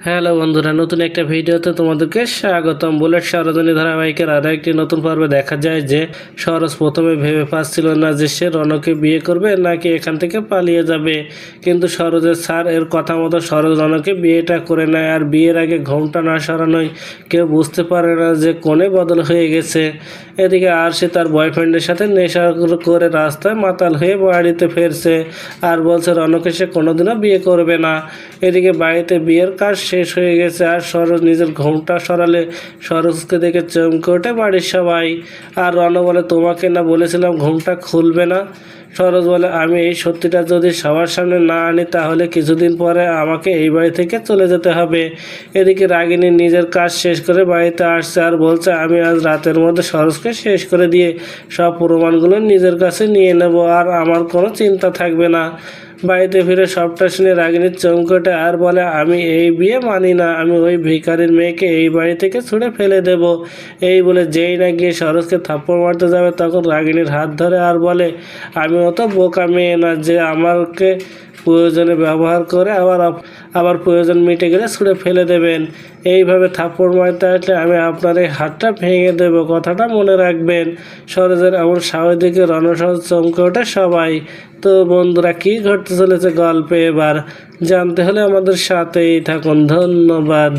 Hello বন্ধুরা, নতুন একটা ভিডিওতে তোমাদেরকে স্বাগতম। বুলেট সরোজিনী ধারাবাহিকের আরও একটি নতুন পর্বে দেখা যায় যে সরোজ প্রথমে ভেবে পাচ্ছিল না যে সে রনকে বিয়ে করবে নাকি এখান থেকে পালিয়ে যাবে, কিন্তু সরোজের স্যার এর কথা মতো সরোজ রনকে বিয়েটা করে নেয়। আর বিয়ের আগে ঘোমটা না সরানোই কেউ বুঝতে পারে না যে কোণে বদল হয়ে গেছে। এদিকে আর সে তার বয়ফ্রেন্ডের সাথে নেশা করে রাস্তায় মাতাল হয়ে বাড়িতে ফিরছে আর বলছে রনকে সে কোনোদিনও বিয়ে করবে না। এদিকে বাড়িতে বিয়ের কাজ শেষ হয়ে গেছে আর সরোজ নিজের ঘোমটা সরালে সরোজকে দেখে চমকে ওঠে বাড়ির সবাই। আর রণ বলে, তোমাকে না বলেছিলাম ঘোমটা খুলবে না? সরোজ বলে, আমি এই সত্যিটা যদি সবার সামনে না আনি তাহলে কিছুদিন পরে আমাকে এই বাড়ি থেকে চলে যেতে হবে। এদিকে রাগিনী নিজের কাজ শেষ করে বাড়িতে আসছে আর বলছে, আমি আজ রাতের মধ্যে সরোজকে শেষ করে দিয়ে সব প্রমাণগুলো নিজের কাছে নিয়ে নেব আর আমার কোনো চিন্তা থাকবে না। বাড়িতে ফিরে সবটা শুনে রাগিনীর চমকটে আর বলে, আমি এই বিয়ে মানি না, আমি ওই ভিখারির মেয়েকে এই বাড়ি থেকে ছুঁড়ে ফেলে দেব। এই বলে যেই না গিয়ে সরোজকে থাপ্পড় মারতে যাবে তখন রাগিনীর হাত ধরে আর বলে, আমি অত বোকা মেয়ে না যে আমাকে প্রয়োজনে ব্যবহার করে আবার প্রয়োজন মিটে গেলে ছুঁড়ে ফেলে দেবেন। এইভাবে থাপ্পড় মারতে আসলে আমি আপনার এই হাতটা ভেঙে দেব, কথাটা মনে রাখবেন। সরোজের এমন সাহস দেখে রণসহজ চমকে ওঠে সবাই। তো বন্ধুরা, কি ঘটতে চলেছে গল্পে এবার জানতে হলে আমাদের সাথেই থাকুন। ধন্যবাদ।